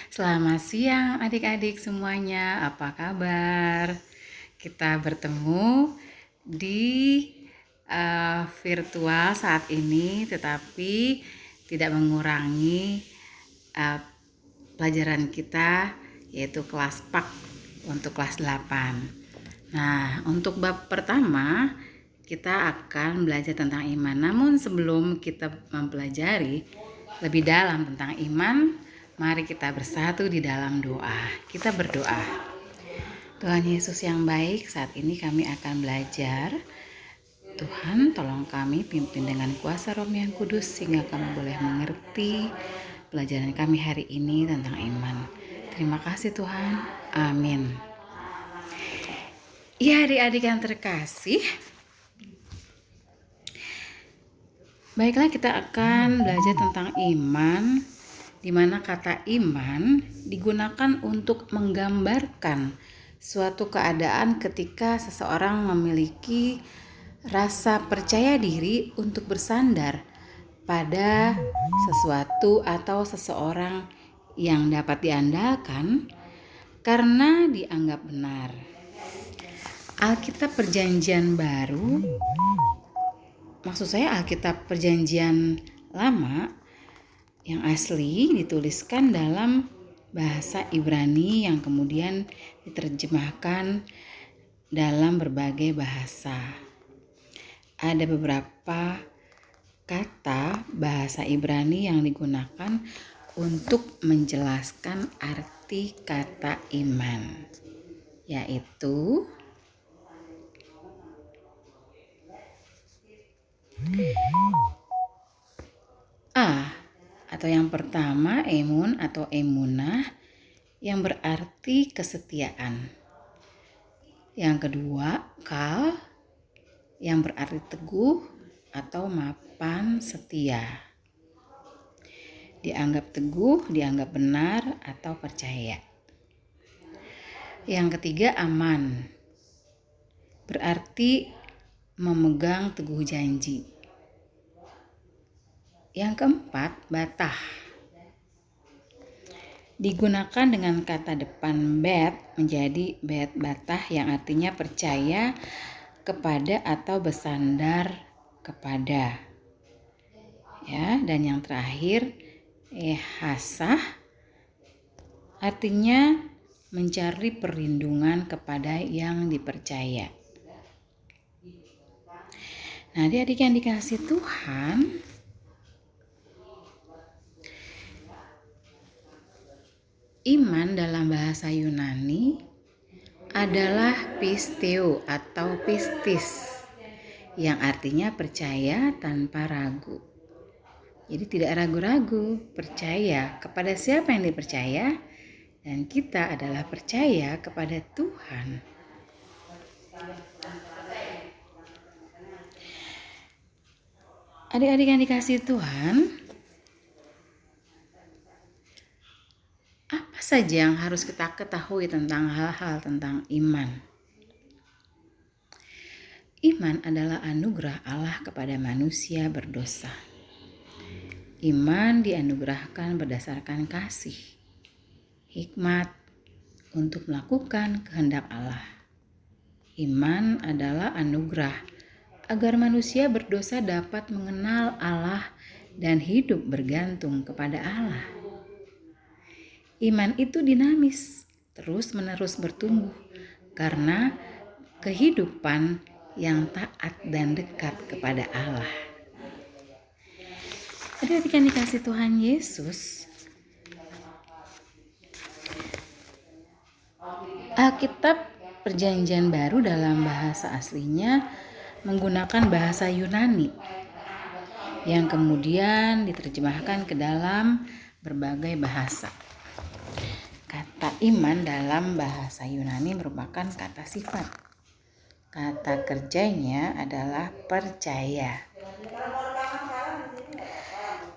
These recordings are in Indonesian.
Selamat siang adik-adik semuanya, apa kabar? Kita bertemu di virtual saat ini, tetapi tidak mengurangi uh, pelajaran kita, yaitu kelas PAK untuk kelas 8. Nah, untuk bab pertama kita akan belajar tentang iman. Namun sebelum kita mempelajari lebih dalam tentang iman, mari kita bersatu di dalam doa. Kita berdoa. Tuhan Yesus yang baik, saat ini kami akan belajar. Tuhan, tolong kami pimpin dengan kuasa Roh yang Kudus sehingga kami boleh mengerti pelajaran kami hari ini tentang iman. Terima kasih Tuhan. Amin. Ya, adik-adik yang terkasih, baiklah, kita akan belajar tentang iman, di mana kata iman digunakan untuk menggambarkan suatu keadaan ketika seseorang memiliki rasa percaya diri untuk bersandar pada sesuatu atau seseorang yang dapat diandalkan karena dianggap benar. Alkitab Perjanjian Baru, maksud saya Alkitab Perjanjian Lama yang asli dituliskan dalam bahasa Ibrani yang kemudian diterjemahkan dalam berbagai bahasa. Ada beberapa kata bahasa Ibrani yang digunakan untuk menjelaskan arti kata iman, yaitu A, atau yang pertama emun atau emunah, yang berarti kesetiaan. Yang kedua kal, yang berarti teguh atau mapan setia. Dianggap teguh, dianggap benar atau percaya. Yang ketiga aman, berarti memegang teguh janji. Yang keempat batah, digunakan dengan kata depan bet menjadi bet batah yang artinya percaya kepada atau bersandar kepada. Ya, dan yang terakhir hasah, artinya mencari perlindungan kepada yang dipercaya. Nah, adik-adik yang dikasih Tuhan, iman dalam bahasa Yunani adalah pisteo atau pistis, yang artinya percaya tanpa ragu. Jadi tidak ragu-ragu, percaya kepada siapa yang dipercaya, dan kita adalah percaya kepada Tuhan. Adik-adik yang dikasih Tuhan, apa saja yang harus kita ketahui tentang hal-hal tentang iman? Iman adalah anugerah Allah kepada manusia berdosa. Iman dianugerahkan berdasarkan kasih, hikmat untuk melakukan kehendak Allah. Iman adalah anugerah agar manusia berdosa dapat mengenal Allah dan hidup bergantung kepada Allah. Iman itu dinamis, terus-menerus bertumbuh karena kehidupan yang taat dan dekat kepada Allah. Adik-adik yang dikasih Tuhan Yesus, Alkitab Perjanjian Baru dalam bahasa aslinya menggunakan bahasa Yunani yang kemudian diterjemahkan ke dalam berbagai bahasa. Kata iman dalam bahasa Yunani merupakan kata sifat. Kata kerjanya adalah percaya.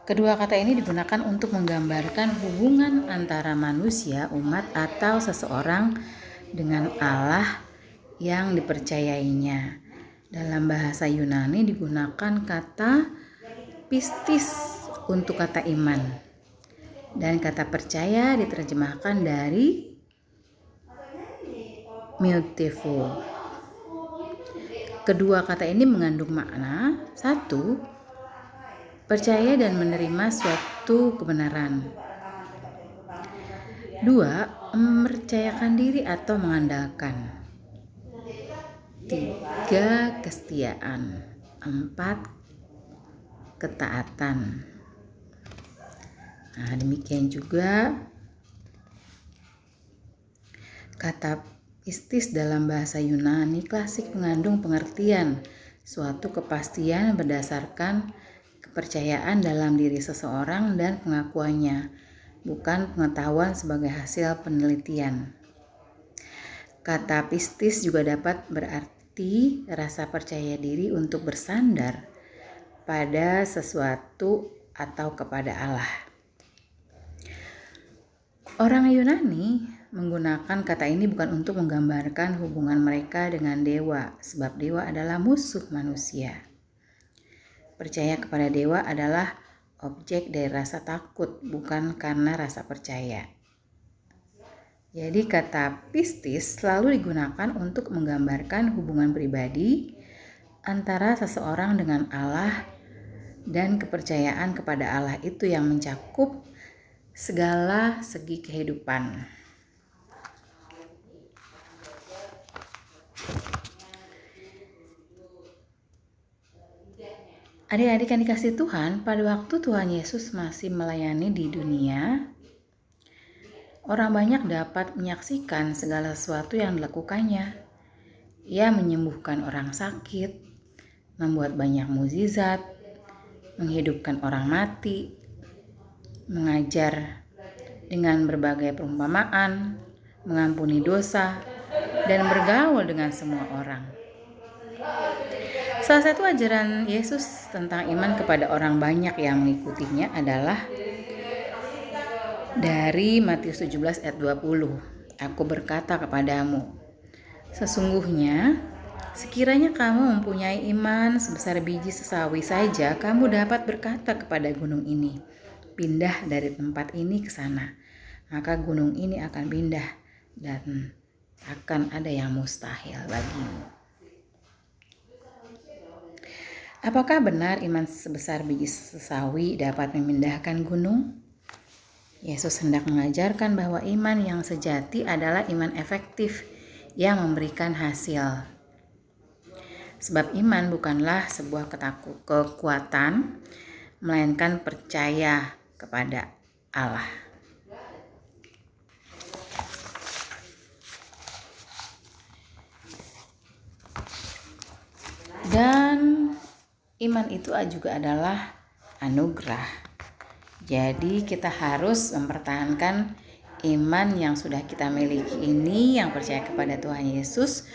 Kedua kata ini digunakan untuk menggambarkan hubungan antara manusia, umat, atau seseorang dengan Allah yang dipercayainya. Dalam bahasa Yunani digunakan kata pistis untuk kata iman. Dan kata percaya diterjemahkan dari beautiful. Kedua kata ini mengandung makna: satu, percaya dan menerima suatu kebenaran. Dua, mempercayakan diri atau mengandalkan. Tiga, kesetiaan. Empat, ketaatan. Nah, demikian juga kata pistis dalam bahasa Yunani klasik mengandung pengertian suatu kepastian berdasarkan kepercayaan dalam diri seseorang dan pengakuannya, bukan pengetahuan sebagai hasil penelitian. Kata pistis juga dapat berarti rasa percaya diri untuk bersandar pada sesuatu atau kepada Allah. Orang Yunani menggunakan kata ini bukan untuk menggambarkan hubungan mereka dengan dewa, sebab dewa adalah musuh manusia. Percaya kepada dewa adalah objek dari rasa takut, bukan karena rasa percaya. Jadi kata pistis selalu digunakan untuk menggambarkan hubungan pribadi antara seseorang dengan Allah, dan kepercayaan kepada Allah itu yang mencakup segala segi kehidupan. Adik-adik yang dikasih Tuhan, pada waktu Tuhan Yesus masih melayani di dunia, orang banyak dapat menyaksikan segala sesuatu yang dilakukannya. Ia menyembuhkan orang sakit, membuat banyak mukjizat, menghidupkan orang mati, mengajar dengan berbagai perumpamaan, mengampuni dosa, dan bergaul dengan semua orang. Salah satu ajaran Yesus tentang iman kepada orang banyak yang mengikutinya adalah dari Matius 17 ayat 20. Aku berkata kepadamu, sesungguhnya sekiranya kamu mempunyai iman sebesar biji sesawi saja, kamu dapat berkata kepada gunung ini, pindah dari tempat ini ke sana. Maka gunung ini akan pindah dan akan ada yang mustahil bagimu. Apakah benar iman sebesar biji sesawi dapat memindahkan gunung? Yesus hendak mengajarkan bahwa iman yang sejati adalah iman efektif yang memberikan hasil. Sebab iman bukanlah sebuah kekuatan, melainkan percaya kepada Allah. Dan iman itu juga adalah anugerah. Jadi kita harus mempertahankan iman yang sudah kita miliki ini, yang percaya kepada Tuhan Yesus,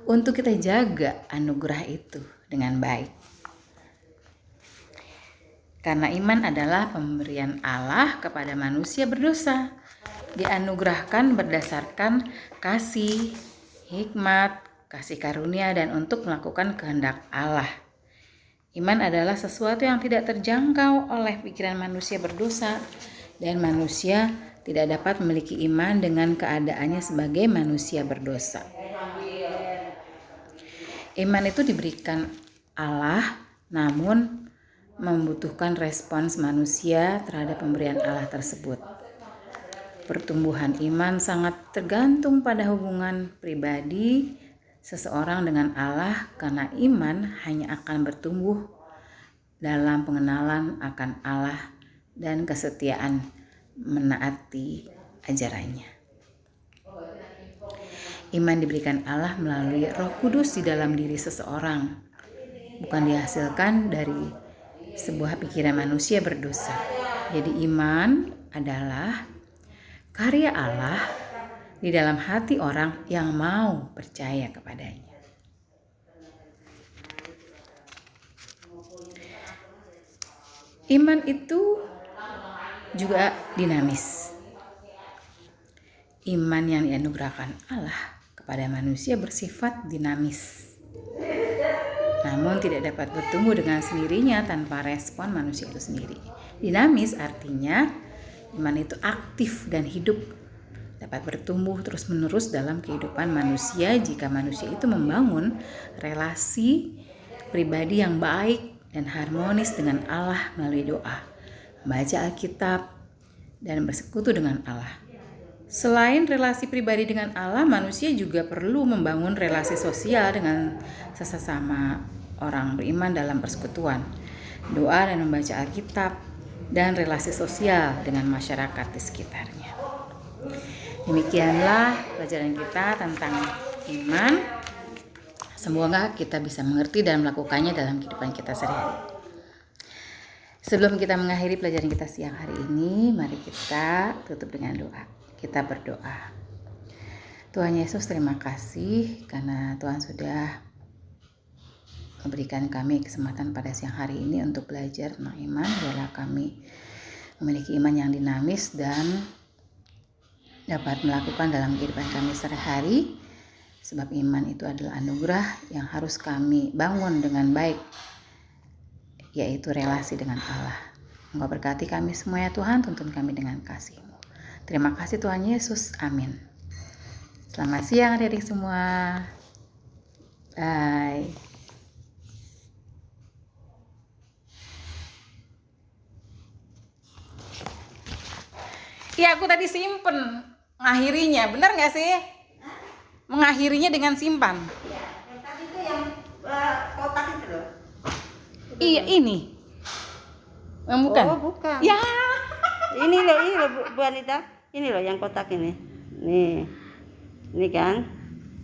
untuk kita jaga anugerah itu dengan baik. Karena iman adalah pemberian Allah kepada manusia berdosa. Dianugerahkan berdasarkan kasih, hikmat, kasih karunia, dan untuk melakukan kehendak Allah. Iman adalah sesuatu yang tidak terjangkau oleh pikiran manusia berdosa, dan manusia tidak dapat memiliki iman dengan keadaannya sebagai manusia berdosa. Iman itu diberikan Allah, namun membutuhkan respons manusia terhadap pemberian Allah tersebut. Pertumbuhan iman sangat tergantung pada hubungan pribadi seseorang dengan Allah, karena iman hanya akan bertumbuh dalam pengenalan akan Allah dan kesetiaan menaati ajarannya. Iman diberikan Allah melalui Roh Kudus di dalam diri seseorang, bukan dihasilkan dari sebuah pikiran manusia berdosa. Jadi iman adalah karya Allah di dalam hati orang yang mau percaya kepadanya. Iman itu juga dinamis. Iman yang dianugerahkan Allah kepada manusia bersifat dinamis, namun tidak dapat bertumbuh dengan sendirinya tanpa respon manusia itu sendiri. Dinamis artinya Iman itu aktif dan hidup, dapat bertumbuh terus-menerus dalam kehidupan manusia jika manusia itu membangun relasi pribadi yang baik dan harmonis dengan Allah melalui doa, membaca Alkitab, dan bersekutu dengan Allah. Selain relasi pribadi dengan Allah, manusia juga perlu membangun relasi sosial dengan sesama orang beriman dalam persekutuan, doa dan membaca Alkitab, dan relasi sosial dengan masyarakat di sekitarnya. Demikianlah pelajaran kita tentang iman. Semoga kita bisa mengerti dan melakukannya dalam kehidupan kita sehari-hari. Sebelum kita mengakhiri pelajaran kita siang hari ini, mari kita tutup dengan doa. Kita berdoa. Tuhan Yesus, terima kasih karena Tuhan sudah memberikan kami kesempatan pada siang hari ini untuk belajar tentang iman. Biarlah kami memiliki iman yang dinamis dan dapat melakukan dalam kehidupan kami sehari-hari. Sebab iman itu adalah anugerah yang harus kami bangun dengan baik, yaitu relasi dengan Allah. Engkau berkati kami semua ya Tuhan, tuntun kami dengan kasih-Mu. Terima kasih Tuhan Yesus, amin. Selamat siang adik-adik semua. Bye. Iya, aku tadi simpen mengakhirinya, benar nggak sih? Mengakhirinya dengan simpan. Ya, yang tadi itu yang kotak itu loh. Iya, ini. Bukan? Oh, bukan. Ya. Ini loh Bu Anita. Ini loh yang kotak ini. Nih. Ini kan.